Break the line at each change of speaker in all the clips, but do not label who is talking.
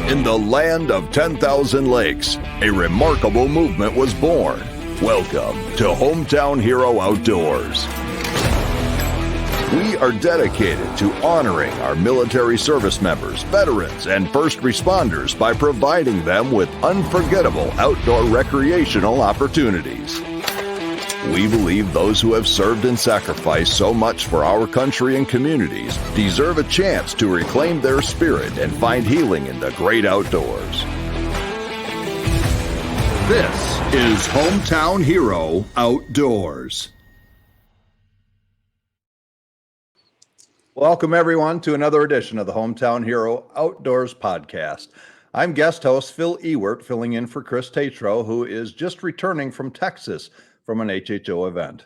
In the land of 10,000 lakes, a remarkable movement was born. Welcome to Hometown Hero Outdoors. We are dedicated to honoring our military service members, veterans, and first responders by providing them with unforgettable outdoor recreational opportunities. We believe those who have served and sacrificed so much for our country and communities deserve a chance to reclaim their spirit and find healing in the great outdoors. This is Hometown Hero Outdoors.
Welcome, everyone, to another edition of the Hometown Hero Outdoors podcast. I'm guest host Phil Ewert, filling in for Chris Tatro, who is just returning from Texas from an HHO event.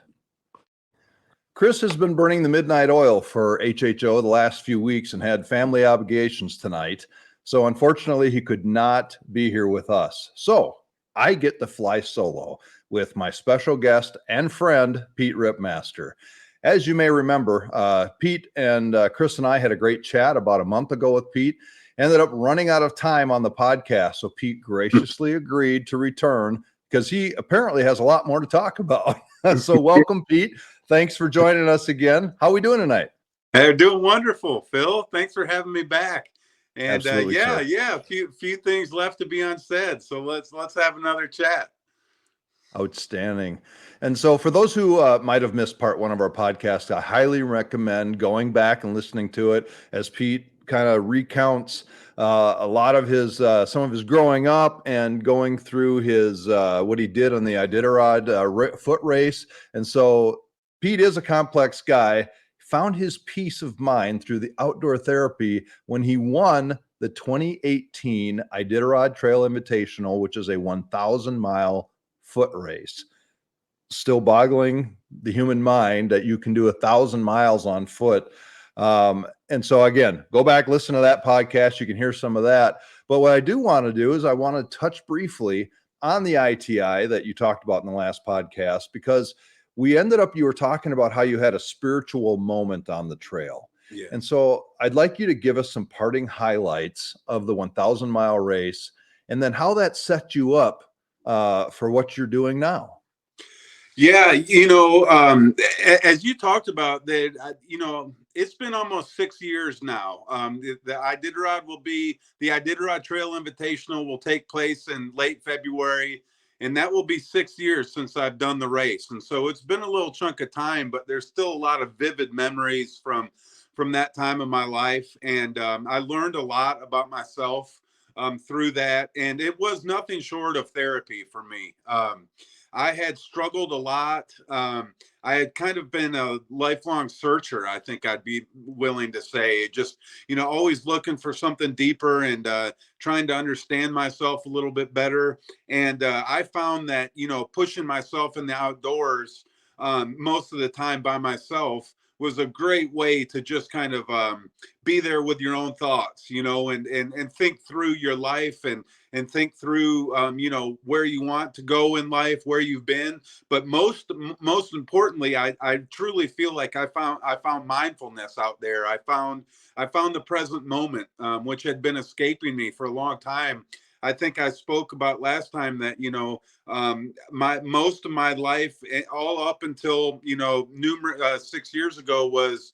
Chris has been burning the midnight oil for HHO the last few weeks and had family obligations tonight. So unfortunately, he could not be here with us. So I get to fly solo with my special guest and friend, Pete Ripmaster. As you may remember, Pete and Chris and I had a great chat about a month ago with Pete. Ended up running out of time on the podcast. So Pete graciously agreed to return because he apparently has a lot more to talk about. So welcome, Pete. Thanks for joining us again. How are we doing tonight?
They're doing wonderful, Phil. Thanks for having me back. And
Absolutely,
a few things left to be unsaid. So let's have another chat.
Outstanding. And so for those who might have missed part one of our podcast, I highly recommend going back and listening to it as Pete kind of recounts a lot of his, some of his growing up and going through his, what he did on the Iditarod foot race. And so Pete is a complex guy, found his peace of mind through the outdoor therapy when he won the 2018 Iditarod Trail Invitational, which is a 1,000-mile foot race. Still boggling the human mind that you can do 1,000 miles on foot. And so again, go back, listen to that podcast. You can hear some of that. But what I do want to do is I want to touch briefly on the ITI that you talked about in the last podcast, because you were talking about how you had a spiritual moment on the trail.
Yeah.
And so I'd like you to give us some parting highlights of the 1,000-mile race and then how that set you up for what you're doing now.
Yeah, as you talked about that, it's been almost 6 years now. The Iditarod Trail Invitational will take place in late February, and that will be 6 years since I've done the race. And so it's been a little chunk of time, but there's still a lot of vivid memories from that time of my life. And I learned a lot about myself through that. And it was nothing short of therapy for me. I had struggled a lot. I had kind of been a lifelong searcher, I think I'd be willing to say, just, always looking for something deeper and trying to understand myself a little bit better. And I found that, pushing myself in the outdoors most of the time by myself was a great way to just kind of be there with your own thoughts, and think through your life and think through, where you want to go in life, where you've been. But most importantly, I truly feel like I found mindfulness out there. I found the present moment, which had been escaping me for a long time. I think I spoke about last time that, most of my life, all up until, 6 years ago, was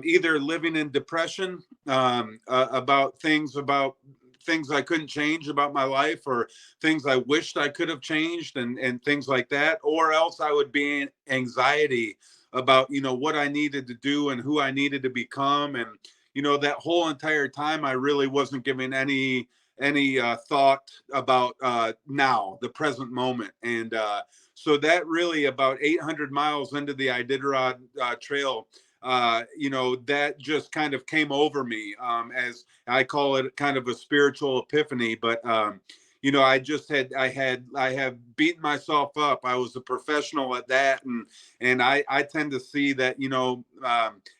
either living in depression about things I couldn't change about my life, or things I wished I could have changed, and things like that. Or else I would be in anxiety about, what I needed to do and who I needed to become. And, that whole entire time I really wasn't giving any thought about now, the present moment. And so that really, about 800 miles into the Iditarod Trail, that just kind of came over me, as I call it, kind of a spiritual epiphany. But I have beaten myself up. I was a professional at that, and I tend to see that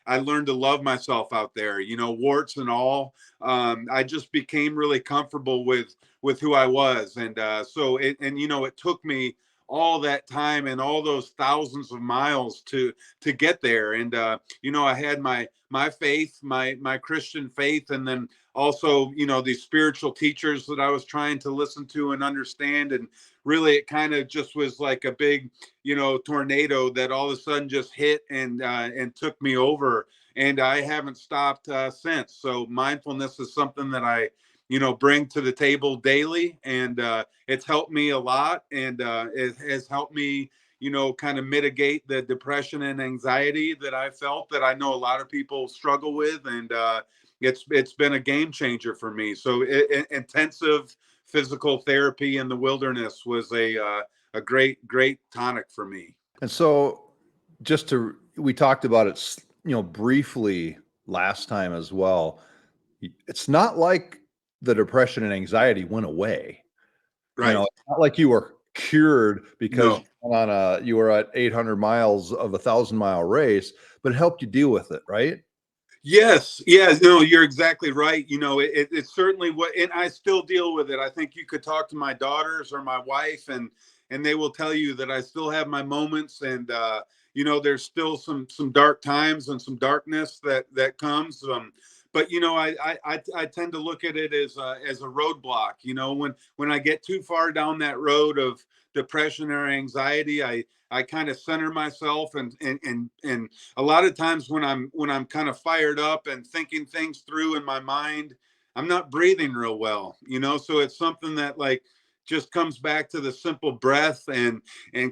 I learned to love myself out there, warts and all. I just became really comfortable with who I was, and so it took me all that time and all those thousands of miles to get there. And you know, I had my faith, my Christian faith, and then also, you know, these spiritual teachers that I was trying to listen to and understand. And really, it kind of just was like a big, you know, tornado that all of a sudden just hit and took me over. And I haven't stopped since. So mindfulness is something that I, you know, bring to the table daily, and it's helped me a lot, and it has helped me, you know, kind of mitigate the depression and anxiety that I felt, that I know a lot of people struggle with. And it's been a game changer for me. So intensive physical therapy in the wilderness was a great tonic for me.
And so we talked about it, you know, briefly last time as well. It's not like the depression and anxiety went away. You
Right.
know, it's not like you were cured because
No.
you were at 800 miles of a 1,000-mile race, but it helped you deal with it, right?
Yes. Yeah. No, you're exactly right. You know, it's certainly what, and I still deal with it. I think you could talk to my daughters or my wife, and they will tell you that I still have my moments, and you know, there's still some dark times and some darkness that comes. But you know, I tend to look at it as a roadblock. You know, when I get too far down that road of depression or anxiety, I kind of center myself, and a lot of times when I'm kind of fired up and thinking things through in my mind, I'm not breathing real well, you know. So it's something that like just comes back to the simple breath, and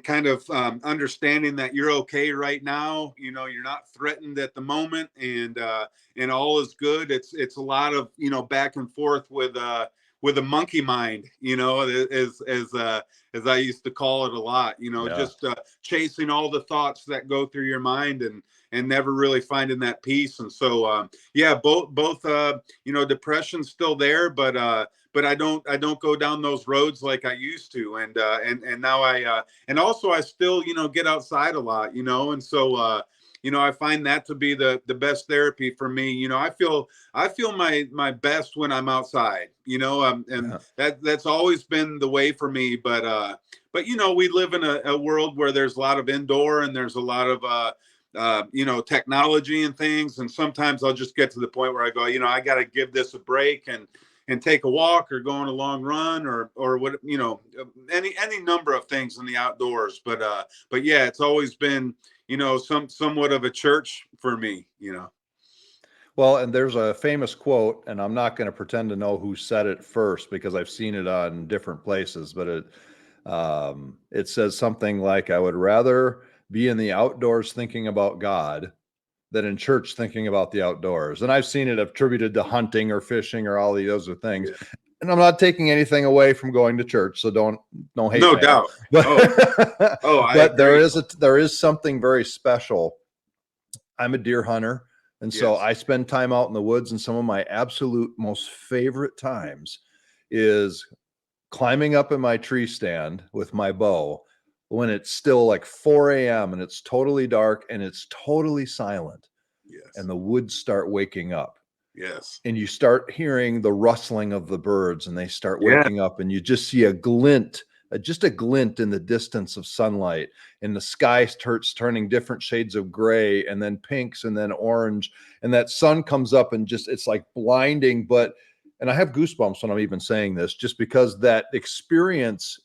kind of understanding that you're okay right now. You know, you're not threatened at the moment, and all is good. It's a lot of, you know, back and forth with a monkey mind, you know, as I used to call it a lot, you know,
Yeah.
just chasing all the thoughts that go through your mind, and never really finding that peace. And so yeah, both you know, depression's still there, but I don't go down those roads like I used to. And now and also I still, you know, get outside a lot, you know. And so you know, I find that to be the best therapy for me. You know, I feel my best when I'm outside, you know. And
Yeah.
that's always been the way for me. But you know, we live in a world where there's a lot of indoor, and there's a lot of you know, technology and things. And sometimes I'll just get to the point where I go, you know, I got to give this a break, and take a walk, or go on a long run, or what, you know, any number of things in the outdoors. But yeah, it's always been, you know, somewhat of a church for me, you know.
Well, and there's a famous quote, and I'm not going to pretend to know who said it first because I've seen it on different places, but it says something like, "I would rather be in the outdoors thinking about God than in church thinking about the outdoors." And I've seen it attributed to hunting or fishing or all the other things.
Yeah.
And I'm not taking anything away from going to church, so don't hate
No
mail.
doubt.
But
Oh, I
but
agree.
there is something very special. I'm a deer hunter, and so
Yes.
I spend time out in the woods, and some of my absolute most favorite times is climbing up in my tree stand with my bow when it's still like 4 a.m. and it's totally dark and it's totally silent,
Yes.
and the woods start waking up,
Yes.
and you start hearing the rustling of the birds, and they start
Yeah.
waking up, and you just see a glint, just a glint in the distance of sunlight, and the sky starts turning different shades of gray, and then pinks, and then orange, and that sun comes up, and just it's like blinding. But and I have goosebumps when I'm even saying this, just because that experience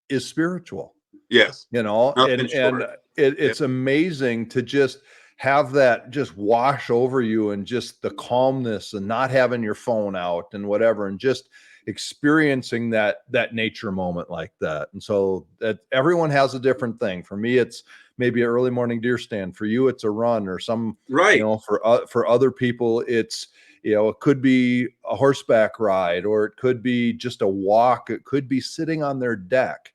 is spiritual,
Yes.
you know.
Nothing
And
short. Yeah.
it's amazing to just have that just wash over you, and just the calmness, and not having your phone out and whatever, and just experiencing that nature moment like that. And so that everyone has a different thing. For me, it's maybe an early morning deer stand. For you, it's a run, or some, you
Right.
know, for other people, it's, you know, it could be a horseback ride, or it could be just a walk, it could be sitting on their deck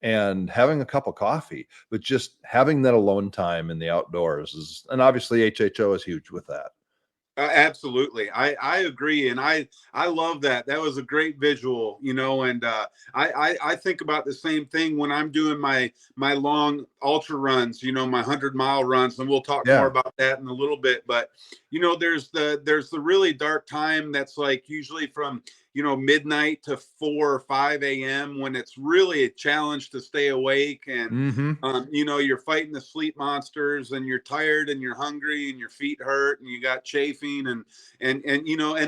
and having a cup of coffee, but just having that alone time in the outdoors is, and obviously HHO is huge with that.
Absolutely. I agree. And I love that. That was a great visual, you know. And I think about the same thing when I'm doing my long ultra runs, you know, my 100-mile runs. And we'll talk more
Yeah.
about that in a little bit. But, you know, there's the really dark time that's like usually from midnight to 4 or 5 a.m. when it's really a challenge to stay awake. And,
Mm-hmm.
you're fighting the sleep monsters, and you're tired and you're hungry and your feet hurt and you got chafing and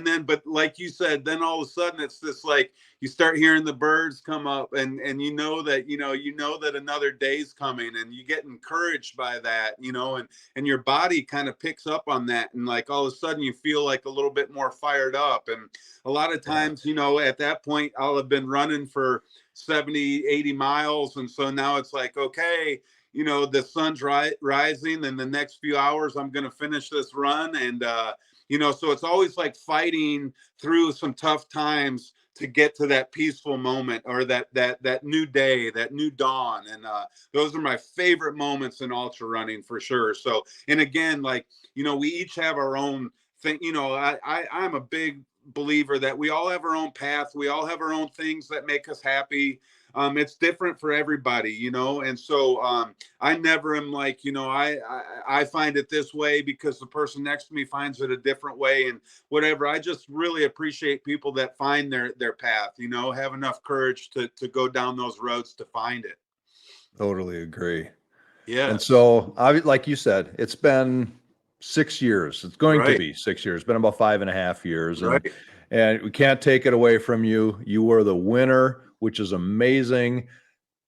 then, but like you said, then all of a sudden it's this like, you start hearing the birds come up and that another day's coming, and you get encouraged by that, and your body kind of picks up on that, and like all of a sudden you feel like a little bit more fired up. And a lot of
Yeah.
times, at that point I'll have been running for 70, 80 miles, and so now it's like, okay, the sun's rising, and the next few hours I'm going to finish this run. And so it's always like fighting through some tough times to get to that peaceful moment, or that new day, that new dawn. And those are my favorite moments in ultra running for sure. So, and again, like, we each have our own thing. I'm a big believer that we all have our own path. We all have our own things that make us happy. It's different for everybody, and so I never am like, I find it this way because the person next to me finds it a different way, and whatever. I just really appreciate people that find their path, have enough courage to go down those roads to find it.
Totally agree. And
Yes.
so, like you said, it's been 6 years. It's going to
Right.
be 6 years. It's been about 5.5 years,
Right.
and we can't take it away from you. You were the winner, which is amazing.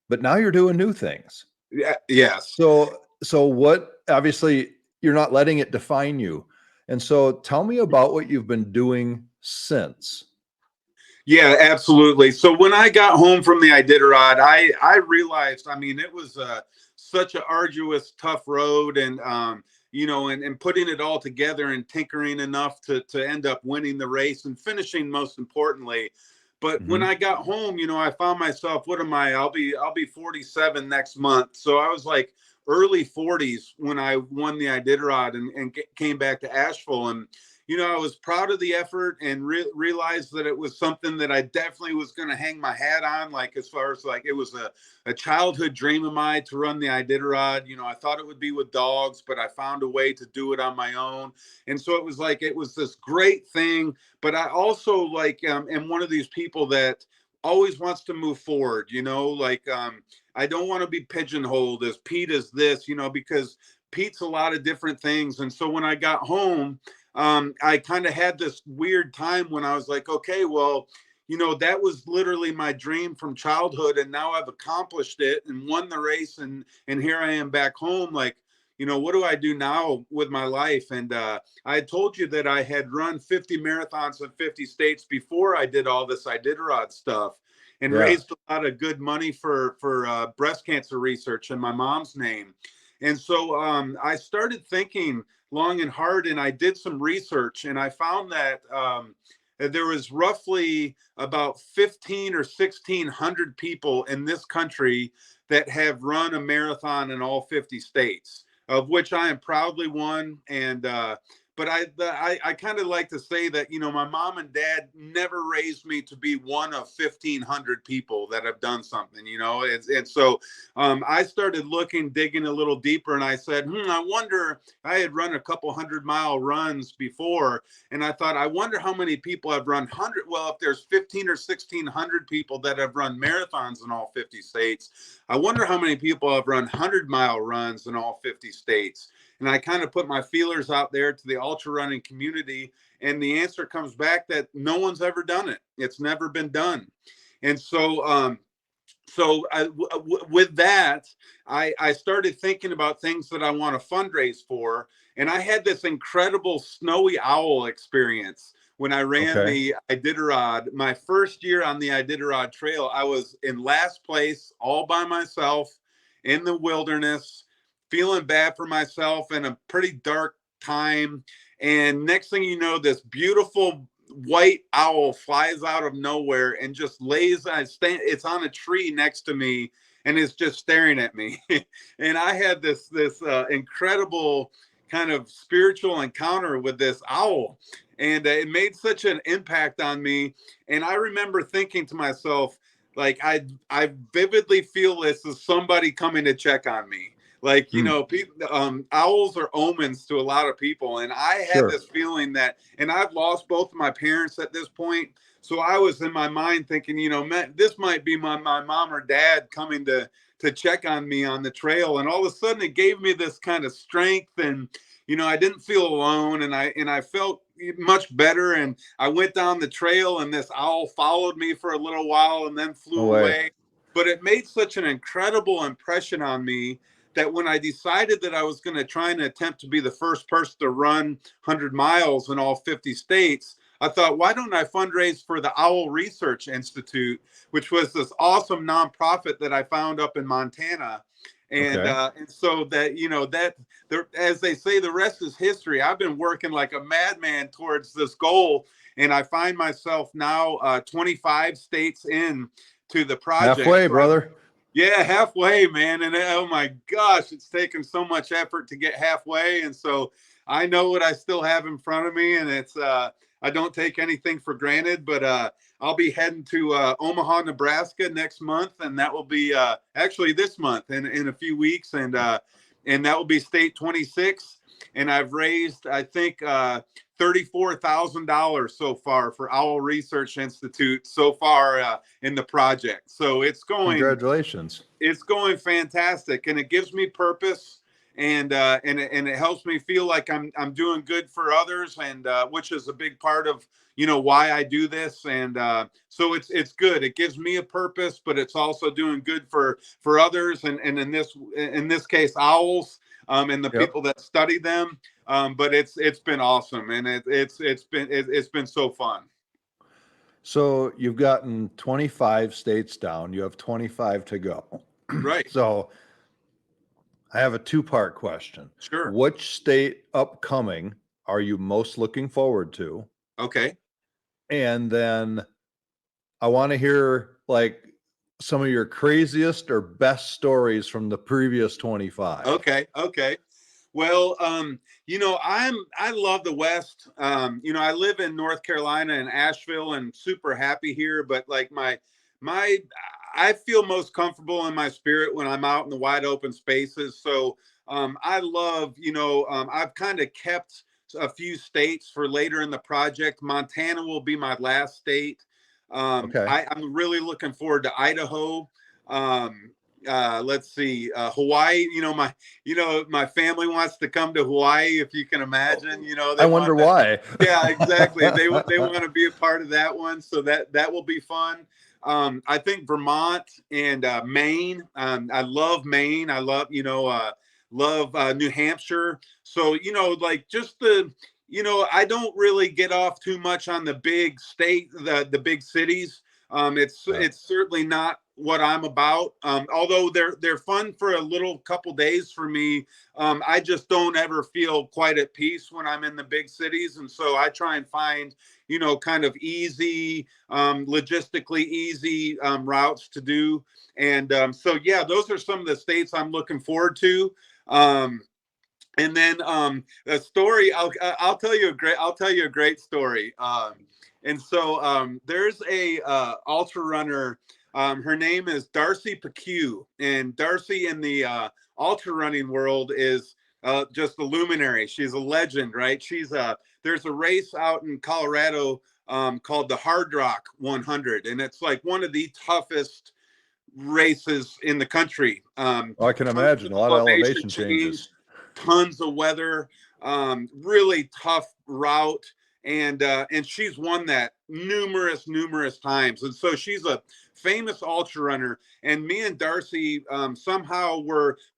But now you're doing new things.
Yeah. Yes.
So what? Obviously, you're not letting it define you. And so, tell me about what you've been doing since.
Yeah, absolutely. So when I got home from the Iditarod, I realized, I mean, it was such an arduous, tough road, and and putting it all together and tinkering enough to end up winning the race and finishing, most importantly. But when
Mm-hmm.
I got home, I found myself, what am I? I'll be 47 next month. So I was like early 40s when I won the Iditarod and came back to Asheville. And I was proud of the effort and realized that it was something that I definitely was going to hang my hat on. Like, as far as like, it was a childhood dream of mine to run the Iditarod. I thought it would be with dogs, but I found a way to do it on my own. And so it was like, it was this great thing. But I also like, am one of these people that always wants to move forward, like, I don't want to be pigeonholed as Pete is this, because Pete's a lot of different things. And so when I got home, I kind of had this weird time when I was like, okay, well, that was literally my dream from childhood, and now I've accomplished it and won the race, and here I am back home. Like, what do I do now with my life? And I had told you that I had run 50 marathons in 50 states before I did all this Iditarod stuff, and
Yeah.
raised a lot of good money for breast cancer research in my mom's name. And so I started thinking long and hard, and I did some research, and I found that there was roughly about 15 or 1600 people in this country that have run a marathon in all 50 states, of which I am proudly one. And but I kind of like to say that, my mom and dad never raised me to be one of 1500 people that have done something, and so I started digging a little deeper, and I said, I wonder, I had run a couple 100-mile runs before, and I thought, I wonder how many people have run 100. Well, if there's 15 or 1600 people that have run marathons in all 50 states, I wonder how many people have run 100-mile runs in all 50 states. And I kind of put my feelers out there to the ultra running community, and the answer comes back that no one's ever done it. It's never been done. And so with that, I started thinking about things that I want to fundraise for. And I had this incredible snowy owl experience when I ran
Okay.
the Iditarod. My first year on the Iditarod Trail, I was in last place all by myself in the wilderness, feeling bad for myself in a pretty dark time. And next thing you know, this beautiful white owl flies out of nowhere and just lays it's on a tree next to me, and it's just staring at me. And I had this incredible kind of spiritual encounter with this owl, and it made such an impact on me. And I remember thinking to myself, like, I vividly feel this is somebody coming to check on me. Like,
Hmm.
owls are omens to a lot of people. And I had
Sure.
this feeling that, and I've lost both of my parents at this point. So I was in my mind thinking, man, this might be my mom or dad coming to check on me on the trail. And all of a sudden it gave me this kind of strength, and, I didn't feel alone, and I felt much better. And I went down the trail, and this owl followed me for a little while and then
No
flew
way.
away. But it made such an incredible impression on me that when I decided that I was going to try and attempt to be the first person to run 100 miles in all 50 states, I thought, why don't I fundraise for the Owl Research Institute, which was this awesome nonprofit that I found up in Montana.
Okay.
And so that, as they say, the rest is history. I've been working like a madman towards this goal, and I find myself now 25 states in to the project.
Halfway, brother.
Yeah, halfway, man. And oh my gosh, it's taken so much effort to get halfway. And so I know what I still have in front of me, and it's I don't take anything for granted. But I'll be heading to Omaha, Nebraska next month, and that will be actually this month in a few weeks, and that will be state 26. And I've raised, I think, $34,000 so far for Owl Research Institute so far in the project. So
Congratulations.
it's going fantastic, and it gives me purpose, and it helps me feel like I'm doing good for others, and which is a big part of why I do this. And so it's good. It gives me a purpose, but it's also doing good for others, and in this case, owls, and the
Yep.
people that study them. But it's been awesome, and it's been so fun.
So you've gotten 25 states down. You have 25 to go.
Right.
So I have a two-part question.
Sure.
Which state upcoming are you most looking forward to?
Okay.
And then I want to hear like some of your craziest or best stories from the previous 25.
Okay. Okay. Well, I love the West. I live in North Carolina in Asheville, and super happy here. But like my, I feel most comfortable in my spirit when I'm out in the wide open spaces. So I love, I've kind of kept a few states for later in the project. Montana will be my last state.
Okay.
I'm really looking forward to Idaho. Um, let's see, Hawaii. My family wants to come to Hawaii, if you can imagine.
I
They
wonder
want that.
why.
Yeah, exactly. They want to be a part of that one, so that will be fun. I think Vermont and Maine. I love Maine. I love New Hampshire. So like just I don't really get off too much on the big the big cities. It's certainly not what I'm about. Although they're fun for a little couple days for me. I just don't ever feel quite at peace when I'm in the big cities, and so I try and find kind of easy, logistically easy routes to do. And so yeah, those are some of the states I'm looking forward to. And then a story I'll tell you a great story. And so there's a ultra runner. Her name is Darcy Pecue, and Darcy in the ultra running world is just a luminary. She's a legend, right? There's a race out in Colorado called the Hard Rock 100, and it's like one of the toughest races in the country.
I can imagine a lot of elevation changes.
Tons of weather, really tough route, and she's won that numerous times. And so she's a famous ultra runner. And me and Darcy somehow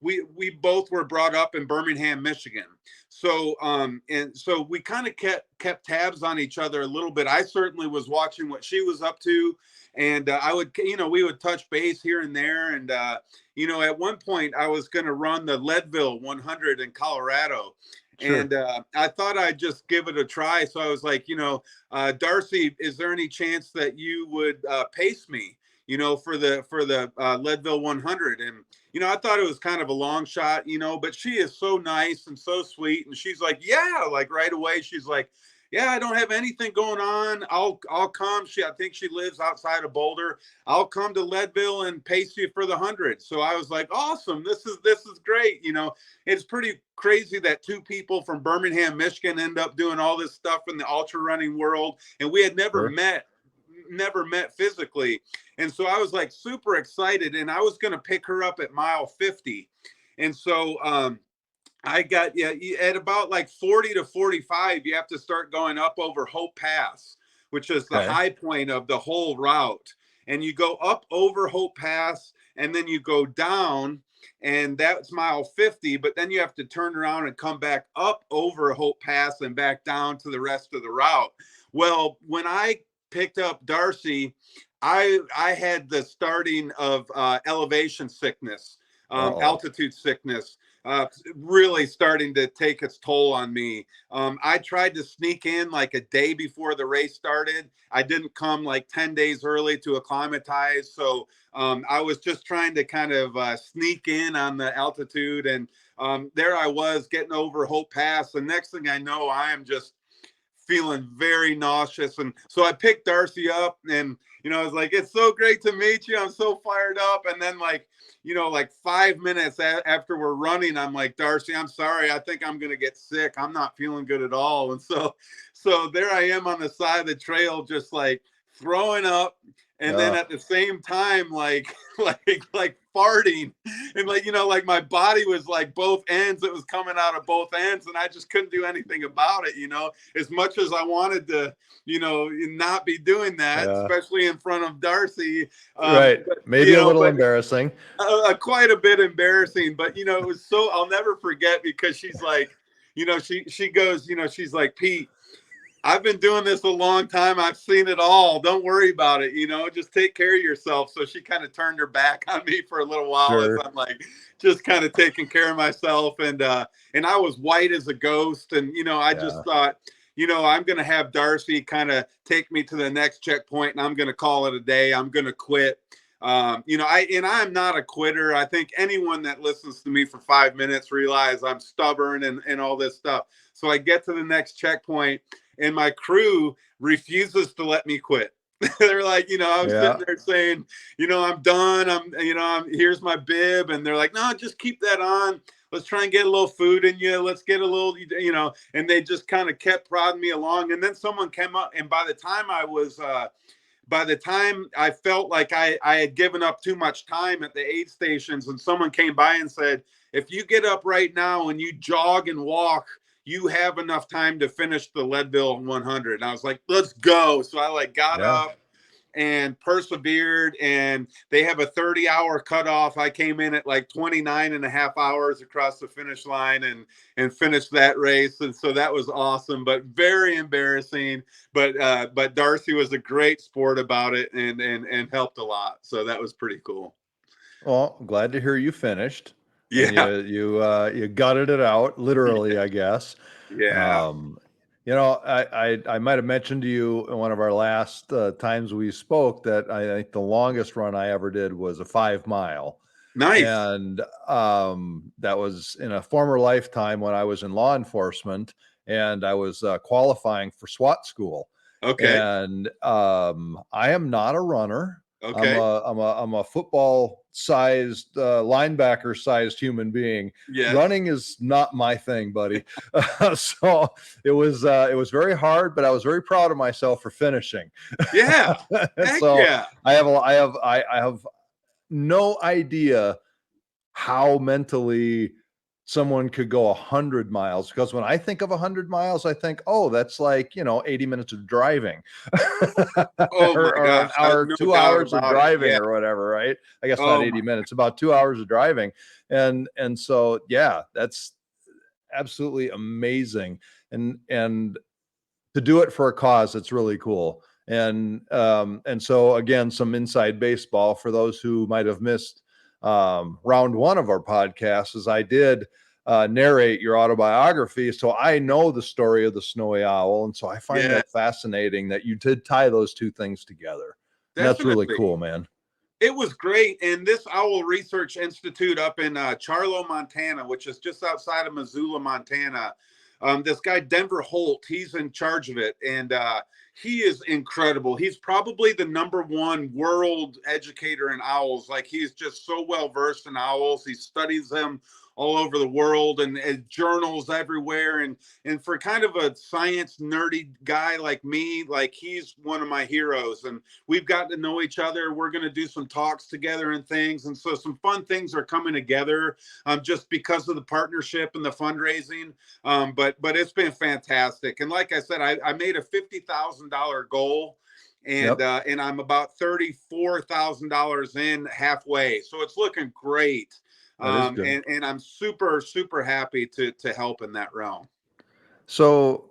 we both were brought up in Birmingham, Michigan. So and so we kind of kept tabs on each other a little bit. I certainly was watching what she was up to, and I would we would touch base here and there. And at one point I was going to run the Leadville 100 in Colorado. Sure. And I thought I'd just give it a try. So I was like, Darcy, is there any chance that you would pace me, for the Leadville 100? And, I thought it was kind of a long shot, but she is so nice and so sweet. And she's like, yeah, like right away. She's like, yeah, I don't have anything going on. I'll come. I think she lives outside of Boulder. I'll come to Leadville and pace you for the 100. So I was like, awesome. This is great. You know, it's pretty crazy that two people from Birmingham, Michigan end up doing all this stuff in the ultra running world. And we had
Sure.
never met physically. And so I was like super excited, and I was going to pick her up at mile 50. And so, I got, yeah, at about like 40 to 45, you have to start going up over Hope Pass, which is the
Okay.
high point of the whole route. And you go up over Hope Pass, and then you go down, and that's mile 50. But then you have to turn around and come back up over Hope Pass and back down to the rest of the route. Well, when I picked up Darcy, I had the starting of elevation sickness, altitude sickness, really starting to take its toll on me. I tried to sneak in like a day before the race started. I didn't come like 10 days early to acclimatize. So I was just trying to kind of sneak in on the altitude. And there I was getting over Hope Pass. The next thing I know, I am just feeling very nauseous. And so I picked Darcy up, and, you know, I was like, it's so great to meet you. I'm so fired up. And then, like, you know, like 5 minutes after we're running, I'm like, Darcy, I'm sorry. I think I'm going to get sick. I'm not feeling good at all. And so there I am on the side of the trail, just like throwing up. And then at the same time, like farting, and like, you know, like my body was like both ends. It was coming out of both ends, and I just couldn't do anything about it. You know, as much as I wanted to, you know, not be doing that, especially in front of Darcy.
Right.
But,
Maybe
you
a
know,
little
but
embarrassing.
quite a bit embarrassing. But, you know, it was so, I'll never forget, because she's like, you know, she goes, you know, she's like, Pete, I've been doing this a long time. I've seen it all. Don't worry about it. You know, just take care of yourself. So she kind of turned her back on me for a little while as
Sure.
I'm like just kind of taking care of myself. And I was white as a ghost. And, you know, I just thought, you know, I'm going to have Darcy kind of take me to the next checkpoint, and I'm going to call it a day. I'm going to quit. You know, I'm not a quitter. I think anyone that listens to me for 5 minutes realize I'm stubborn and all this stuff. So I get to the next checkpoint, and my crew refuses to let me quit. They're like, you know, I was sitting there saying, you know, I'm done. Here's my bib. And they're like, no, just keep that on. Let's try and get a little food in you. Let's get a little, you know, and they just kind of kept prodding me along. And then someone came up, and by the time I felt like I had given up too much time at the aid stations, and someone came by and said, if you get up right now and you jog and walk, you have enough time to finish the Leadville 100. And I was like, let's go. So I like got up and persevered, and they have a 30-hour cutoff. I came in at like 29 and a half hours across the finish line and finished that race. And so that was awesome, but very embarrassing. But Darcy was a great sport about it and helped a lot. So that was pretty cool.
Well, I'm glad to hear you finished.
Yeah.
And you gutted it out, literally, I guess.
Yeah.
You know, I might have mentioned to you in one of our last times we spoke that I think the longest run I ever did was a 5 mile.
Nice.
And that was in a former lifetime when I was in law enforcement, and I was qualifying for SWAT school.
Okay.
And I am not a runner.
Okay.
I'm a football sized linebacker sized human being.
Yes.
Running is not my thing, buddy. So it was very hard, but I was very proud of myself for finishing.
Yeah. Heck
So
yeah.
I have no idea how mentally someone could go 100 miles, because when I think of 100 miles, I think, oh, that's like, you know, 80 minutes of driving
Oh my
or an
gosh.
hour,
No
2
doubt
hours of
about it.
driving
Yeah.
or whatever, right? I guess not
Oh
80
my.
minutes, about 2 hours of driving. And so, yeah, that's absolutely amazing. And to do it for a cause, it's really cool. And so again, some inside baseball for those who might have missed round one of our podcasts, as I did narrate your autobiography. So I know the story of the snowy owl. And so I find
Yeah.
that fascinating that you did tie those two things together. And that's really
Definitely.
cool, man.
It was great. And this Owl Research Institute up in Charlo, Montana, which is just outside of Missoula, Montana, This guy, Denver Holt, he's in charge of it. And he is incredible. He's probably the #1 world educator in owls. Like, he's just so well versed in owls. He studies them all over the world, and journals everywhere. And for kind of a science nerdy guy like me, like, he's one of my heroes. And we've gotten to know each other. We're going to do some talks together and things. And so some fun things are coming together just because of the partnership and the fundraising. But it's been fantastic. And like I said, I made a $50,000 goal, and
Yep.
and I'm about $34,000 in halfway. So it's looking great.
That is good.
And I'm super, super happy to help in that realm.
So,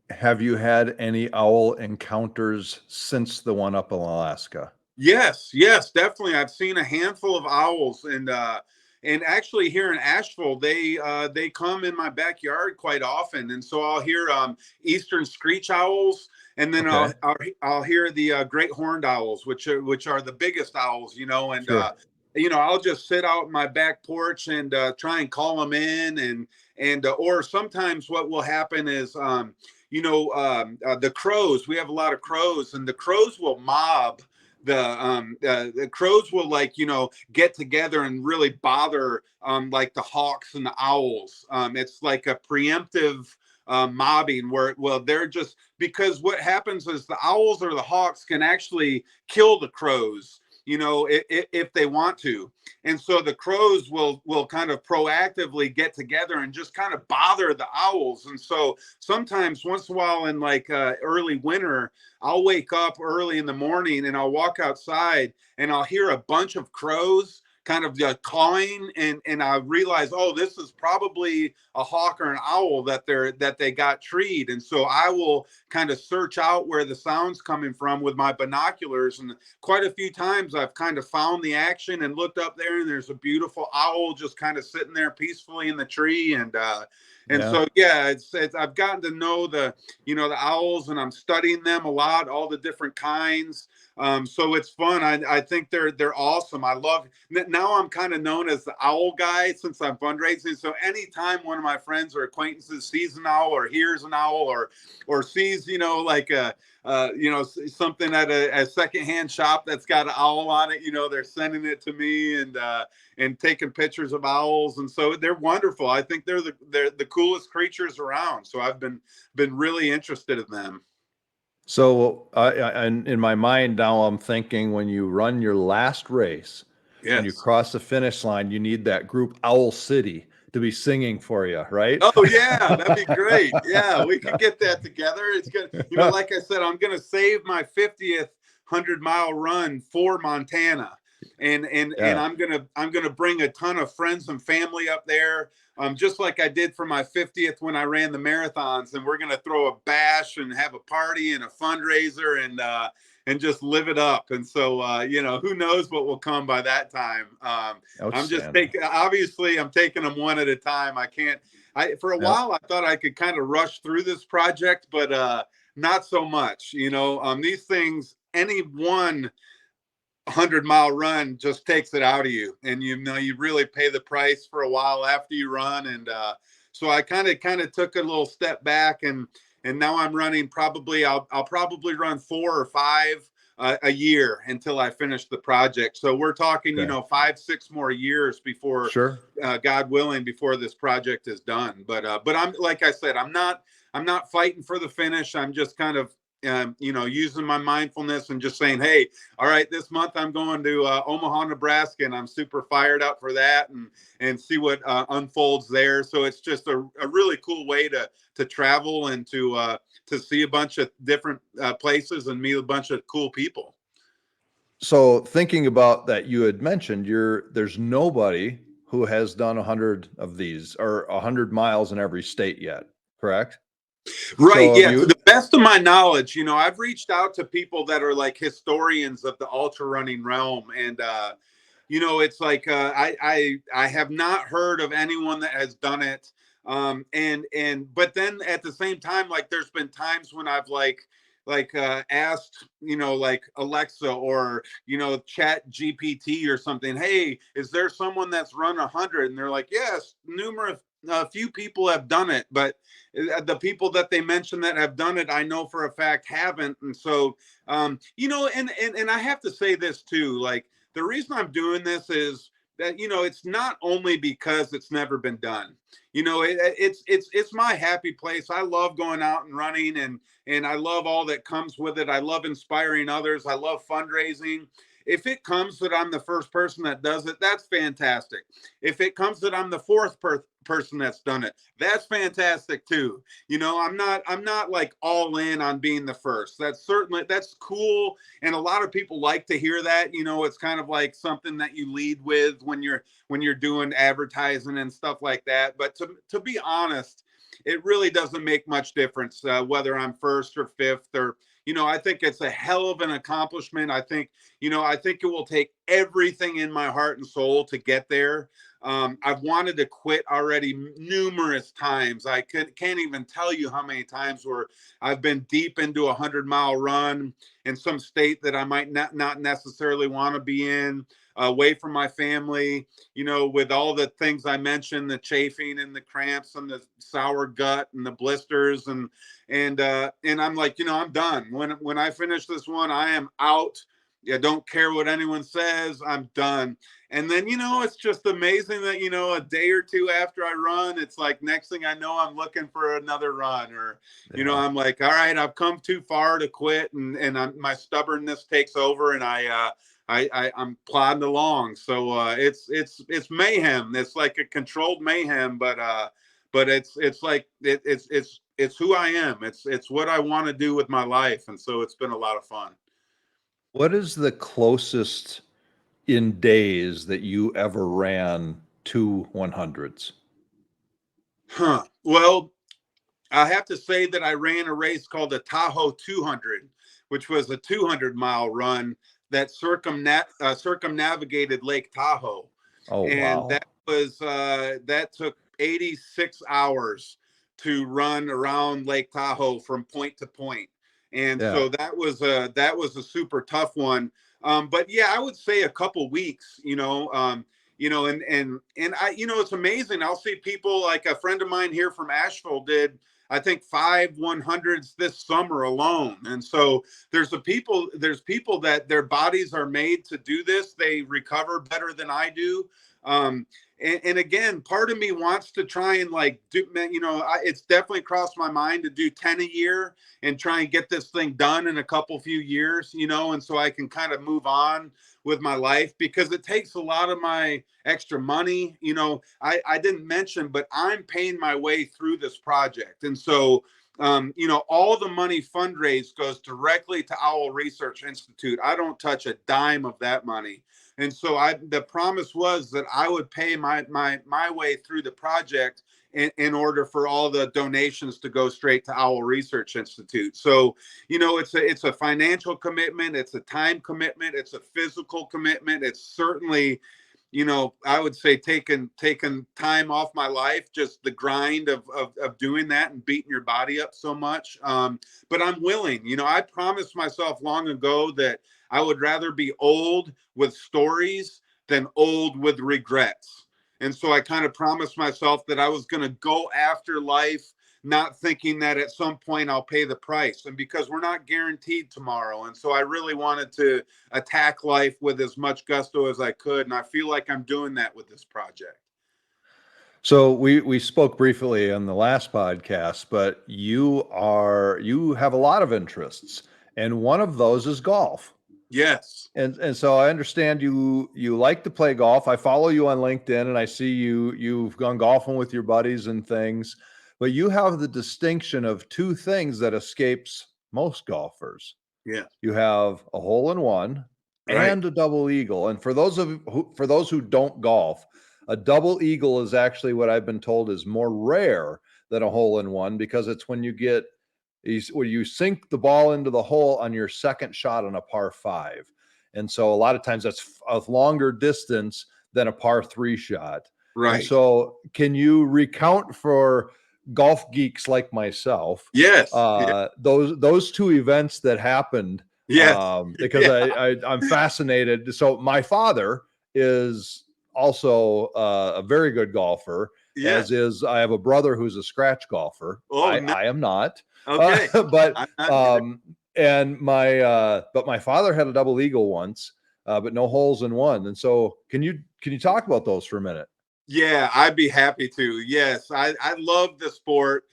have you had any owl encounters since the one up in Alaska?
Yes, yes, definitely. I've seen a handful of owls, and actually here in Asheville, they come in my backyard quite often, and so I'll hear eastern screech owls, and then
Okay.
I'll hear the great horned owls, which are the biggest owls, and
Sure.
I'll just sit out in my back porch and try and call them in, and or sometimes what will happen is the crows. We have a lot of crows, and the crows will mob. The crows will, like, get together and really bother like the hawks and the owls. It's like a preemptive mobbing where, well, they're just, because what happens is the owls or the hawks can actually kill the crows, if they want to. And so the crows will kind of proactively get together and just kind of bother the owls. And so sometimes, once in a while, in like early winter, I'll wake up early in the morning and I'll walk outside and I'll hear a bunch of crows kind of cawing, and I realize, oh, this is probably a hawk or an owl that they got treed. And so I will kind of search out where the sound's coming from with my binoculars, and quite a few times I've kind of found the action and looked up there, and there's a beautiful owl just kind of sitting there peacefully in the tree. And
Yeah.
so, yeah, it's I've gotten to know the owls, and I'm studying them a lot, all the different kinds. So it's fun. I think they're awesome. I love, now I'm kind of known as the owl guy since I'm fundraising. So anytime one of my friends or acquaintances sees an owl or hears an owl or sees, like something at a secondhand shop that's got an owl on it, they're sending it to me, and taking pictures of owls. And so they're wonderful. I think they're the coolest creatures around. So I've been really interested in them.
So, and in my mind now, I'm thinking when you run your last race, when you
Yes.
cross the finish line, you need that group Owl City to be singing for you, right?
Oh yeah, that'd be great. Yeah, we could get that together. It's good. Like I said, I'm gonna save my 50th 100-mile run for Montana, and
Yeah.
I'm gonna bring a ton of friends and family up there, just like I did for my 50th when I ran the marathons. And we're gonna throw a bash and have a party and a fundraiser, and just live it up. And so, who knows what will come by that time. I'm just
Outstanding.
obviously, I'm taking them one at a time. For a
Yep.
while, I thought I could kind of rush through this project, but not so much. These things, any one 100-mile run just takes it out of you, and you really pay the price for a while after you run. And so I kind of took a little step back, and now I'm running, I'll probably run 4 or 5 a year until I finish the project. So we're talking,
Okay.
5, 6 more years before,
Sure.
God willing, before this project is done. But I'm, like I said, I'm not fighting for the finish. I'm just kind of using my mindfulness and just saying, hey, all right, this month I'm going to Omaha, Nebraska, and I'm super fired up for that, and see what unfolds there. So it's just a really cool way to travel and to see a bunch of different places and meet a bunch of cool people.
So thinking about that, you had mentioned there's nobody who has done 100 of these or 100 miles in every state yet, correct?
Right.
So have
Yeah. To
you?
the best of my knowledge, I've reached out to people that are like historians of the ultra running realm. And, it's like, I have not heard of anyone that has done it. But then at the same time, like, there's been times when I've asked, like Alexa or, Chat GPT or something, hey, is there someone that's run 100? And they're like, yes, a few people have done it, but the people that they mentioned that have done it, I know for a fact haven't. And so, you know, and I have to say this too, like the reason I'm doing this is that, you know, it's not only because it's never been done. You know, it's my happy place. I love going out and running, and I love all that comes with it. I love inspiring others. I love fundraising. If it comes that I'm the first person that does it, that's fantastic. If it comes that I'm the fourth person that's done it, that's fantastic too. You know, I'm not like all in on being the first. That's cool, and a lot of people like to hear that. You know, it's kind of like something that you lead with when you're doing advertising and stuff like that. But to be honest, it really doesn't make much difference whether I'm first or fifth, or, you know, I think it's a hell of an accomplishment. I think, you know, I think it will take everything in my heart and soul to get there. I've wanted to quit already numerous times. I can't even tell you how many times where I've been deep into 100-mile run in some state that I might not necessarily want to be in, away from my family, you know, with all the things I mentioned, the chafing and the cramps and the sour gut and the blisters, and I'm like, you know, I'm done. When I finish this one, I am out. I don't care what anyone says. I'm done. And then, you know, it's just amazing that, you know, a day or two after I run, it's like next thing I know, I'm looking for another run, or, you know, I'm like, all right, I've come too far to quit, and my stubbornness takes over, and I'm plodding along. So it's mayhem. It's like a controlled mayhem, but it's like it's who I am. It's what I want to do with my life, and so it's been a lot of fun.
What is the closest in days that you ever ran to 100s?
Huh. Well, I have to say that I ran a race called the Tahoe 200, which was a 200-mile run that circumnavigated Lake Tahoe,
Oh,
and
wow.
that took 86 hours to run around Lake Tahoe from point to point. And
Yeah.
so that was a super tough one. But yeah, I would say a couple weeks, you know, and I, you know, it's amazing. I'll see people, like a friend of mine here from Asheville did, I think, 5 100s this summer alone. And so there's people that their bodies are made to do this. They recover better than I do. And again, part of me wants to try and like do, you know, it's definitely crossed my mind to do 10 a year and try and get this thing done in a few years, you know, and so I can kind of move on with my life, because it takes a lot of my extra money. You know, I didn't mention, but I'm paying my way through this project. And so, you know, all the money fundraised goes directly to Owl Research Institute. I don't touch a dime of that money. And so the promise was that I would pay my way through the project in order for all the donations to go straight to Owl Research Institute. So, you know, it's a financial commitment, it's a time commitment, it's a physical commitment. It's certainly, you know, I would say taking time off my life, just the grind of doing that and beating your body up so much. But I'm willing. You know, I promised myself long ago that I would rather be old with stories than old with regrets. And so I kind of promised myself that I was going to go after life, not thinking that at some point I'll pay the price. And because we're not guaranteed tomorrow. And so I really wanted to attack life with as much gusto as I could. And I feel like I'm doing that with this project.
So we spoke briefly on the last podcast, but you have a lot of interests, and one of those is golf.
Yes.
And so I understand you like to play golf. I follow you on LinkedIn, and I see you've gone golfing with your buddies and things, but you have the distinction of two things that escapes most golfers.
Yeah.
You have a hole in one
Right.
and a double eagle. And for those who don't golf, a double eagle is actually what I've been told is more rare than a hole in one, because it's when you sink the ball into the hole on your second shot on a par 5. And so a lot of times that's a longer distance than a par 3 shot. And
Right.
so can you recount for golf geeks like myself,
Yes.
those two events that happened?
Yes.
Because
Yeah.
I'm fascinated. So my father is also a very good golfer, as
Yes.
is, I have a brother who's a scratch golfer.
Oh, no.
I am not.
Okay.
But
I'm not either.
and my father had a double eagle once, but no holes in one. And so can you talk about those for a minute?
Yeah, I'd be happy to. Yes, I love the sport.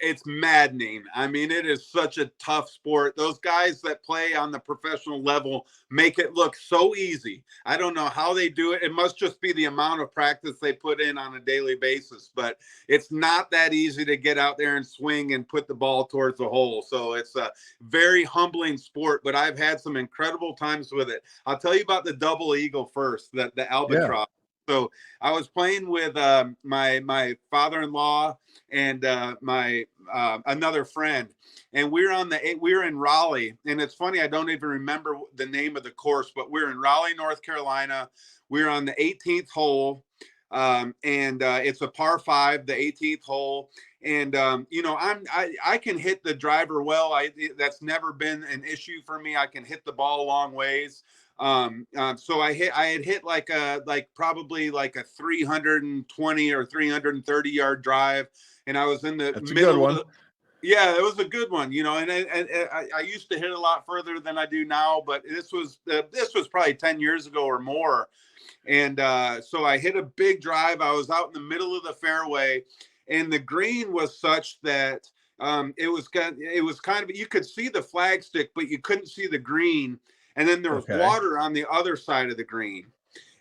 It's maddening. I mean, it is such a tough sport. Those guys that play on the professional level make it look so easy. I don't know how they do it. It must just be the amount of practice they put in on a daily basis, but it's not that easy to get out there and swing and put the ball towards the hole. So it's a very humbling sport, but I've had some incredible times with it. I'll tell you about the double eagle first, the
Yeah.
albatross. So I was playing with my father-in-law and my another friend, and we're in Raleigh. And it's funny, I don't even remember the name of the course, but we're in Raleigh, North Carolina. We're on the 18th hole, and it's a par 5, the 18th hole. And I can hit the driver well. That's never been an issue for me. I can hit the ball a long ways. So I had hit probably like a 320 or 330 yard drive, and I was in the
That's a good
middle
one.
of, yeah, it was a good one, and I used to hit a lot further than I do now, but this was probably 10 years ago or more. And so I hit a big drive. I was out in the middle of the fairway, and the green was such that it was kind of, you could see the flagstick, but you couldn't see the green. And then there was
Okay.
water on the other side of the green.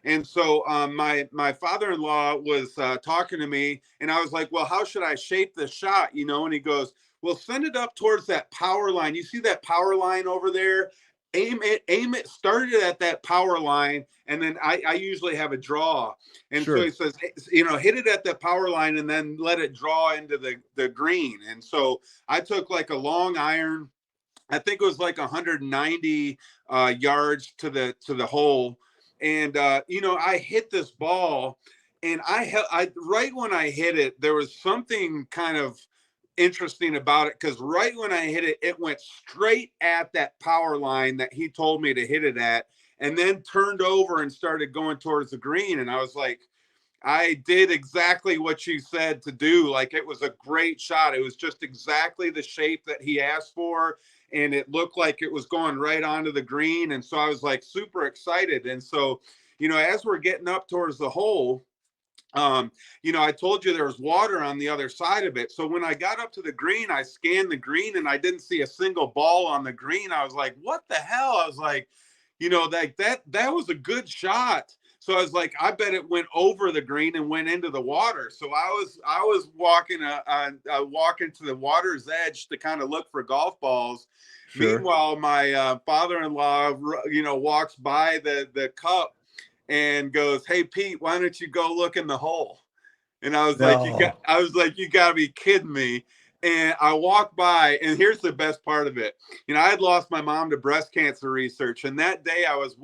And so my father-in-law was talking to me, and I was like, well, how should I shape the shot? And he goes, well, send it up towards that power line. You see that power line over there? Aim it, start it at that power line, and then I usually have a draw. And so he
Sure.
says, hit it at that power line and then let it draw into the green. And so I took like a long iron. I think it was like 190 yards to the hole, and I hit this ball, and I right when I hit it, there was something kind of interesting about it, because right when I hit it, it went straight at that power line that he told me to hit it at, and then turned over and started going towards the green, and I was like, I did exactly what you said to do. Like, it was a great shot. It was just exactly the shape that he asked for. And it looked like it was going right onto the green. And so I was like super excited. And so, as we're getting up towards the hole, I told you there was water on the other side of it. So when I got up to the green, I scanned the green and I didn't see a single ball on the green. I was like, what the hell? I was like, like that was a good shot. So I was like, I bet it went over the green and went into the water. So I was walking walking to the water's edge to kind of look for golf balls.
Sure.
Meanwhile, my father-in-law, walks by the cup and goes, "Hey Pete, why don't you go look in the hole?" And
No.
I was like, you gotta be kidding me. And I walked by, and here's the best part of it. I had lost my mom to breast cancer research, and that day I was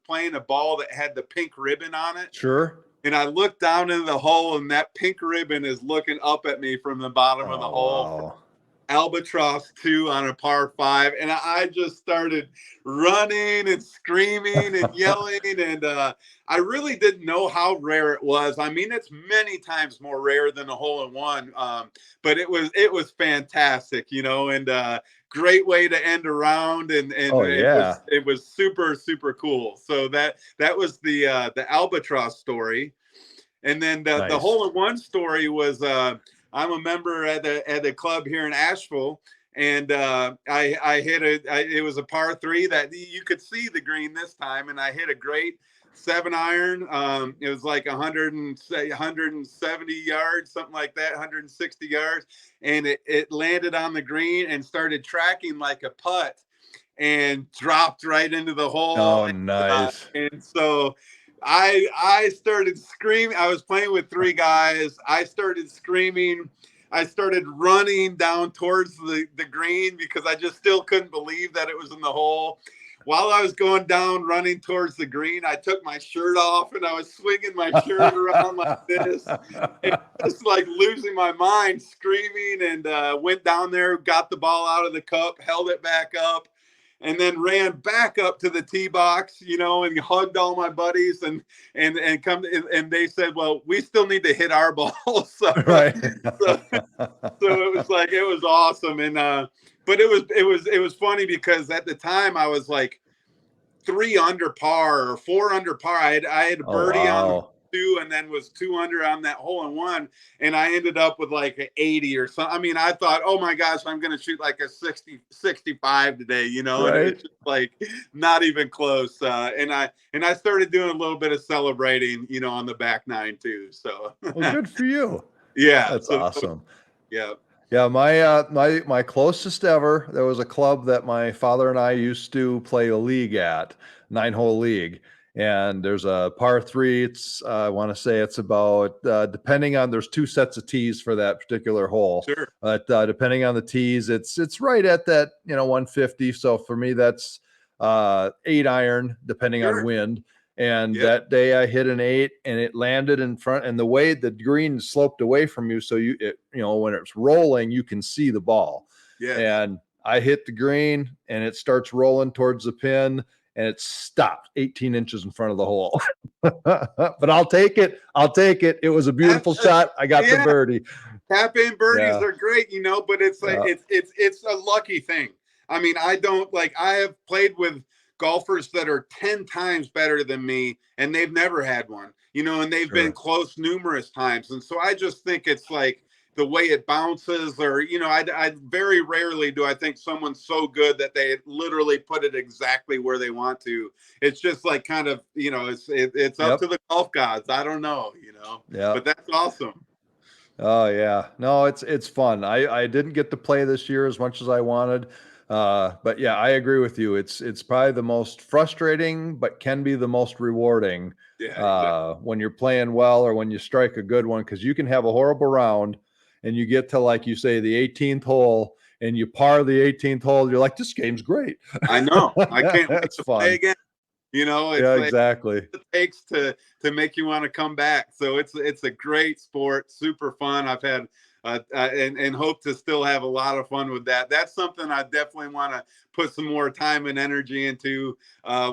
playing a ball that had the pink ribbon on it.
Sure.
And I looked down into the hole, and that pink ribbon is looking up at me from the bottom of the
Oh,
hole.
wow.
Albatross 2 on a par 5, and I just started running and screaming and yelling, and I really didn't know how rare it was. I mean, it's many times more rare than a hole in one, but it was fantastic, and great way to end a round, and
Oh, yeah.
it was super super cool. So that was the albatross story. And then the
Nice.
hole in one story was, I'm a member at the club here in Asheville, and I hit it was a par 3 that you could see the green this time, and I hit a great 7-iron. It was like 170 yards, something like that, 160 yards, and it landed on the green and started tracking like a putt and dropped right into the hole.
Oh, nice.
And so I started screaming. I was playing with 3 guys. I started screaming. I started running down towards the green because I just still couldn't believe that it was in the hole. While I was going down, running towards the green, I took my shirt off and I was swinging my shirt around like this, and just like losing my mind, screaming, and went down there, got the ball out of the cup, held it back up, and then ran back up to the tee box, and hugged all my buddies and they said, well, we still need to hit our ball. so,
Right.
so it was like, it was awesome. And, but it was funny because at the time I was like 3 under par or 4 under par. I had a
Oh,
birdie on
wow.
2 and then was 2 under on that hole in one. And I ended up with like an 80 or something. I mean, I thought, oh my gosh, I'm going to shoot like a 65 today, and
Right.
it's just like not even close. And I started doing a little bit of celebrating, on the back 9 too. So,
Well, good for you.
yeah.
That's
So,
awesome.
yeah.
Yeah, my closest ever, there was a club that my father and I used to play a league at, 9-hole league. And there's a par 3. It's I want to say it's about depending on, there's 2 sets of tees for that particular hole.
Sure.
But depending on the tees, it's right at that, 150. So for me, that's 8 iron, depending on
Sure.
wind. And
Yeah.
that day I hit an 8 and it landed in front, and the way the green sloped away from you, so when it's rolling, you can see the ball.
Yes.
And I hit the green and it starts rolling towards the pin and it stopped 18 inches in front of the hole. But I'll take it. It was a beautiful shot. I got the birdie.
Tap in birdies
Yeah.
are great, but it's like
Yeah.
it's a lucky thing. I mean, I have played with golfers that are 10 times better than me and they've never had one, and they've been
Sure.
close numerous times. And so I just think it's like the way it bounces, or, I very rarely do I think someone's so good that they literally put it exactly where they want to. It's just like kind of, it's up
Yep.
to the golf gods. I don't know,
Yeah.
but that's awesome.
Oh yeah, no, it's fun. I didn't get to play this year as much as I wanted, but yeah, I agree with you. It's probably the most frustrating, but can be the most rewarding
Yeah, exactly.
when you're playing well or when you strike a good one, because you can have a horrible round and you get to, like you say, the 18th hole and you par the 18th hole. You're like, this game's great.
I know. I can't wait
That's
to play
fun.
again. It's
Yeah,
like
exactly.
it takes to make you want to come back. So it's a great sport, super fun. I've had and hope to still have a lot of fun with that. That's something I definitely want to put some more time and energy into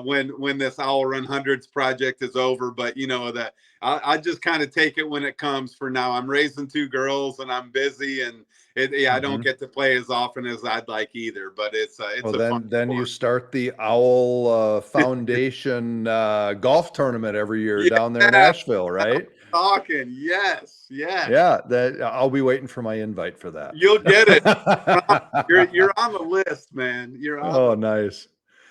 when this Owl Run Hundreds project is over. But that I just kind of take it when it comes. For now, I'm raising 2 girls and I'm busy, and I don't get to play as often as I'd like either. But it's
Well,
a fun
then you
sport.
start the Owl Foundation golf tournament every year down there in
Yeah,
Asheville, right?
talking. Yes, yes.
Yeah, that I'll be waiting for my invite for that.
You'll get it. You're on the list, man. You're on
Oh,
the
nice.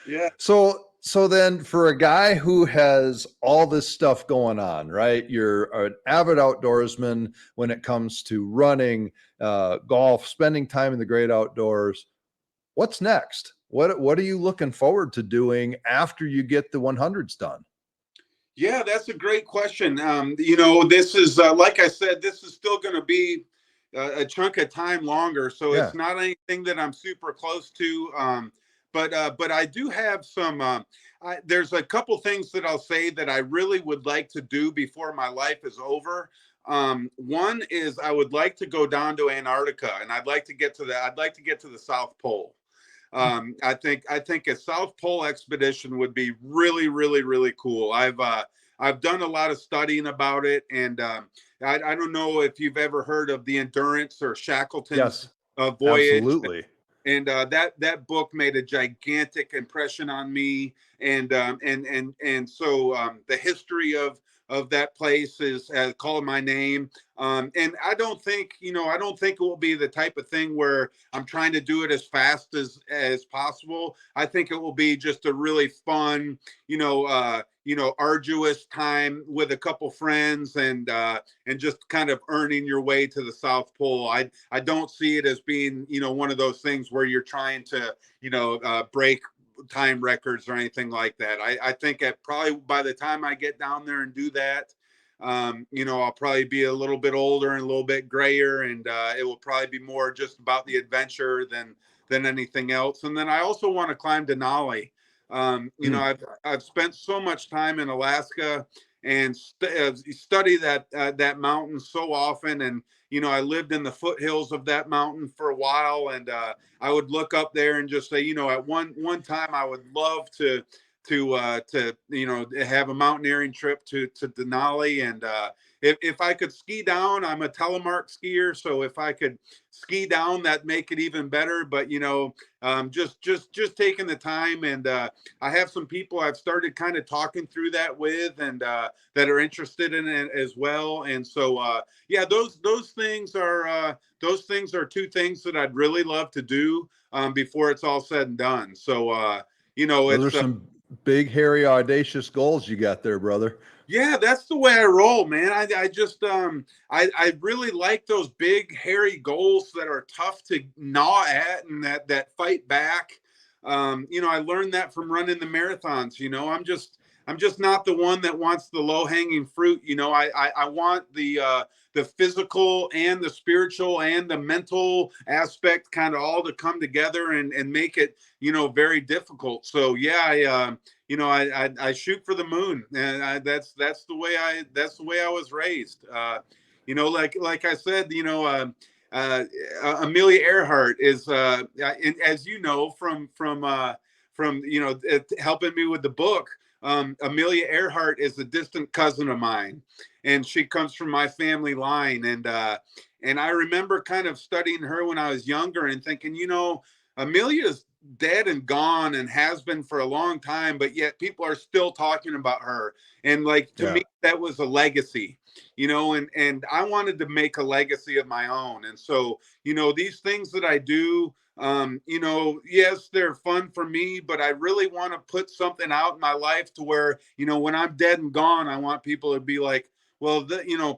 yeah.
So then for a guy who has all this stuff going on, right? You're an avid outdoorsman when it comes to running, golf, spending time in the great outdoors. What's next? What are you looking forward to doing after you get the 100s done?
Yeah, that's a great question. This is like I said, this is still going to be a chunk of time longer, so
Yeah.
it's not anything that I'm super close to. But I do have some. There's a couple things that I'll say that I really would like to do before my life is over. One is I would like to go down to Antarctica, and I'd like to get to the South Pole. I think a South Pole expedition would be really, really, really cool. I've done a lot of studying about it, and I don't know if you've ever heard of the Endurance or Shackleton's
Yes,
Voyage.
absolutely.
And that book made a gigantic impression on me. And so the history of that place is Call My Name. And I don't think it will be the type of thing where I'm trying to do it as fast as possible. I think it will be just a really fun, arduous time with a couple friends, and just kind of earning your way to the South Pole. I don't see it as being, one of those things where you're trying to, break time records or anything like that. I think probably by the time I get down there and do that, I'll probably be a little bit older and a little bit grayer, and it will probably be more just about the adventure than anything else. And then I also want to climb Denali. I've spent so much time in Alaska and study that mountain so often, I lived in the foothills of that mountain for a while, and I would look up there and just say, at one time I would love to have a mountaineering trip to Denali. And if I could ski down, I'm a telemark skier, so if I could ski down, that make it even better. But just taking the time. And I have some people I've started kind of talking through that with, and that are interested in it as well. And so yeah, those things are two things that I'd really love to do before it's all said and done. So
Those are
it's
some big, hairy, audacious goals you got there, brother.
yeah, that's the way I roll, man. I just I really like those big hairy goals that are tough to gnaw at and that fight back. I learned that from running the marathons. I'm just not the one that wants the low hanging fruit. I want the physical and the spiritual and the mental aspect kind of all to come together and make it very difficult. So yeah, I shoot for the moon, and that's the way I was raised. Like I said, Amelia Earhart is, as you know, from helping me with the book. Amelia Earhart is a distant cousin of mine, and she comes from my family line. And I remember kind of studying her when I was younger and thinking, Amelia's dead and gone and has been for a long time, but yet people are still talking about her. And like, to me, that was a legacy, and I wanted to make a legacy of my own. And so, these things that I do, yes, they're fun for me, but I really want to put something out in my life to where, when I'm dead and gone, I want people to be like, well,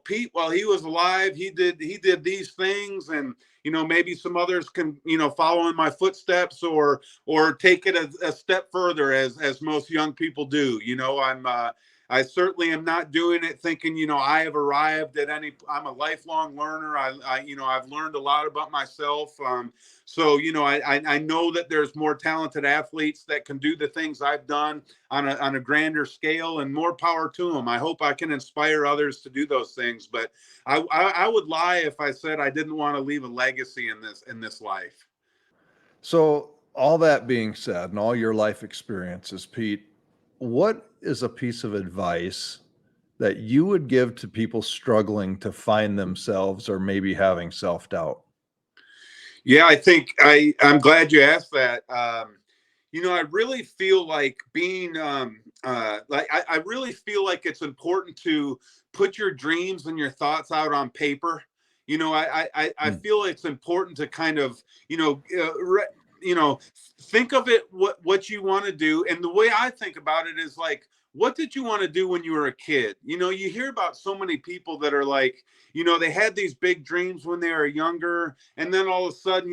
Pete, while he was alive, he did these things. And maybe some others can follow in my footsteps, or take it a step further, as most young people do. I certainly am not doing it thinking I have arrived at any. I'm a lifelong learner. I've learned a lot about myself. So I know that there's more talented athletes that can do the things I've done on a grander scale, and more power to them. I hope I can inspire others to do those things. But I would lie if I said I didn't want to leave a legacy in this life.
So, all that being said, and all your life experiences, Pete, what is a piece of advice that you would give to people struggling to find themselves or maybe having self-doubt?
Yeah, I think I'm glad you asked that. I really feel like being I really feel like it's important to put your dreams and your thoughts out on paper. I
Mm.
feel it's important to kind of you know think of it, what you want to do. And the way I think about it is like, what did you want to do when you were a kid? You hear about so many people that are like, they had these big dreams when they were younger, and then all of a sudden,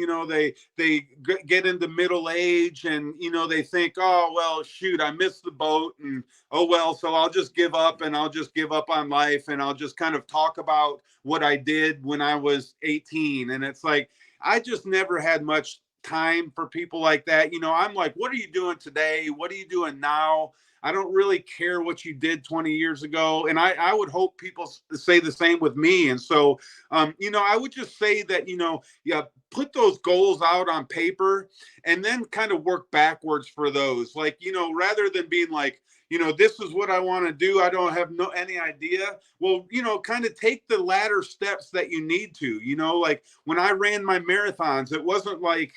they get into middle age, and they think, oh well, shoot, I missed the boat, and oh well, so I'll just give up, and I'll just give up on life, and I'll just kind of talk about what I did when I was 18. And it's like, I just never had much time for people like that. I'm like, what are you doing today? What are you doing now? I don't really care what you did 20 years ago. And I would hope people say the same with me. And so, I would just say that, yeah, put those goals out on paper, and then kind of work backwards for those. Like, rather than being like, this is what I want to do, I don't have any idea. Well, kind of take the latter steps that you need to. Like when I ran my marathons, it wasn't like,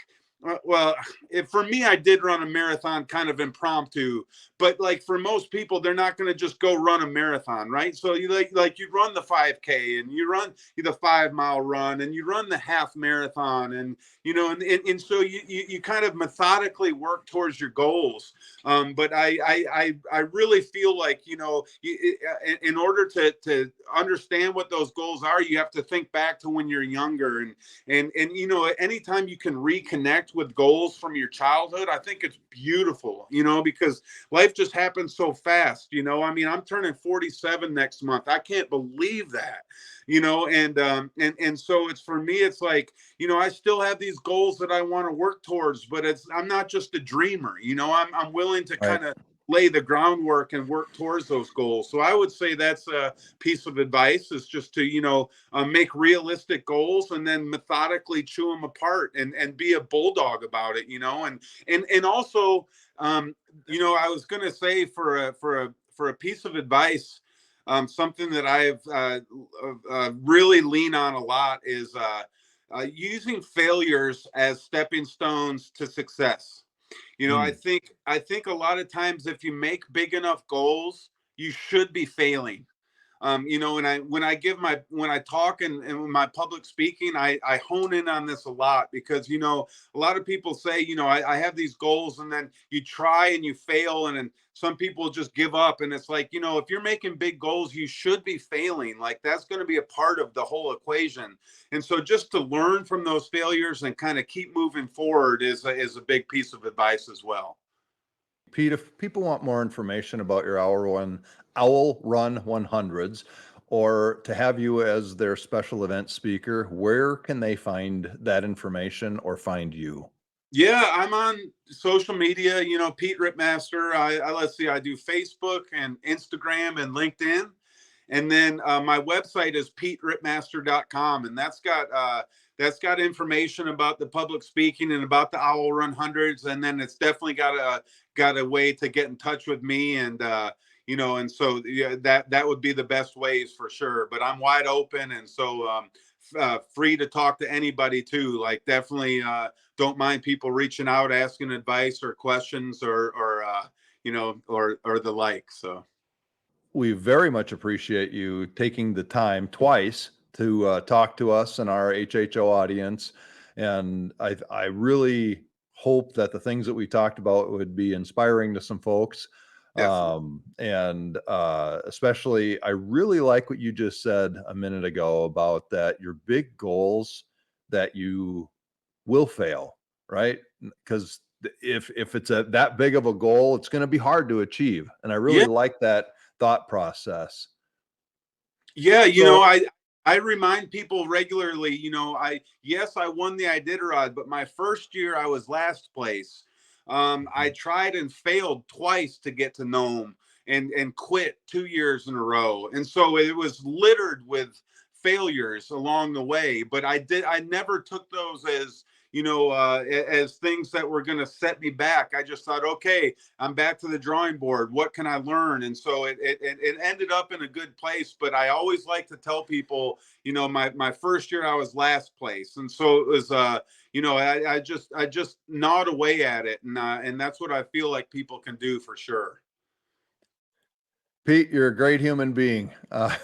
for me, I did run a marathon kind of impromptu, but like for most people, they're not going to just go run a marathon, right? So you you run the 5K, and you run the 5 mile run, and you run the half marathon, and and so you kind of methodically work towards your goals. But I really feel like in order to understand what those goals are, you have to think back to when you're younger, and anytime you can reconnect with goals from your childhood, I think it's beautiful, because life just happens so fast. I mean, I'm turning 47 next month. I can't believe that. And so it's, for me, it's like, I still have these goals that I want to work towards, but I'm not just a dreamer. I'm willing to
Right.
kind of lay the groundwork and work towards those goals. So I would say that's a piece of advice, is just to, make realistic goals and then methodically chew them apart and be a bulldog about it, and also, I was going to say for a piece of advice, something that I've really lean on a lot is using failures as stepping stones to success. I think a lot of times if you make big enough goals, you should be failing. When I talk and my public speaking, I hone in on this a lot, because a lot of people say, I have these goals, and then you try and you fail, and then some people just give up. And it's like, if you're making big goals, you should be failing. Like, that's going to be a part of the whole equation. And so just to learn from those failures and kind of keep moving forward is a big piece of advice as well.
Pete, if people want more information about your Owl Run 100s, or to have you as their special event speaker, where can they find that information or find you?
Yeah, I'm on social media, Pete Ripmaster. Let's see, I do Facebook and Instagram and LinkedIn. And then my website is peteripmaster.com, and that's got information about the public speaking and about the Owl Run Hundreds. And then it's definitely got a way to get in touch with me, and and so yeah, that would be the best ways for sure. But I'm wide open, and so free to talk to anybody too. Like, definitely don't mind people reaching out, asking advice or questions or the like. So.
We very much appreciate you taking the time twice to talk to us and our HHO audience. And I really hope that the things that we talked about would be inspiring to some folks. Especially, I really like what you just said a minute ago about that your big goals, that you will fail, right? Because if it's that big of a goal, it's going to be hard to achieve. And I really like that thought process.
Yeah, I remind people regularly, I won the Iditarod, but my first year I was last place. I tried and failed twice to get to Nome, and quit 2 years in a row. And so it was littered with failures along the way, but I never took those as as things that were going to set me back. I just thought, okay, I'm back to the drawing board. What can I learn? And so it ended up in a good place. But I always like to tell people, my first year I was last place, and so it was, I just gnawed away at it, and that's what I feel like people can do for sure.
Pete, you're a great human being. I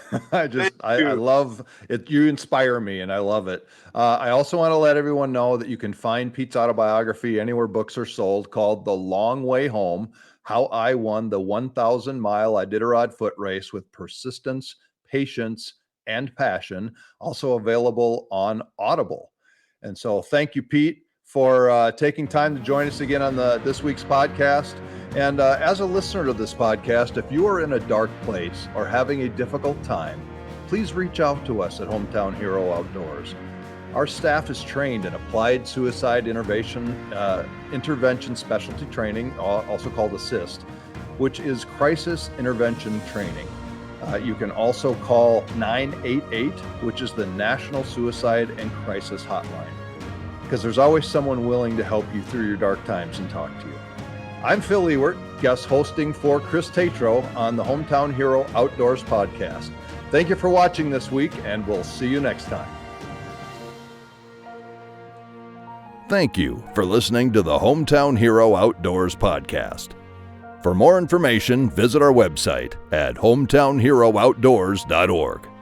love it. You inspire me, and I love it. I also want to let everyone know that you can find Pete's autobiography anywhere books are sold, called The Long Way Home: How I Won the 1,000-Mile Iditarod Foot Race with Persistence, Patience, and Passion. Also available on Audible. And so thank you, Pete, for taking time to join us again on this week's podcast. And as a listener to this podcast, if you are in a dark place or having a difficult time, please reach out to us at Hometown Hero Outdoors. Our staff is trained in applied suicide intervention specialty training, also called ASSIST, which is crisis intervention training. You can also call 988, which is the National Suicide and Crisis Hotline, because there's always someone willing to help you through your dark times and talk to you. I'm Phil Ewert, guest hosting for Chris Tatro on the Hometown Hero Outdoors podcast. Thank you for watching this week, and we'll see you next time.
Thank you for listening to the Hometown Hero Outdoors podcast. For more information, visit our website at hometownherooutdoors.org.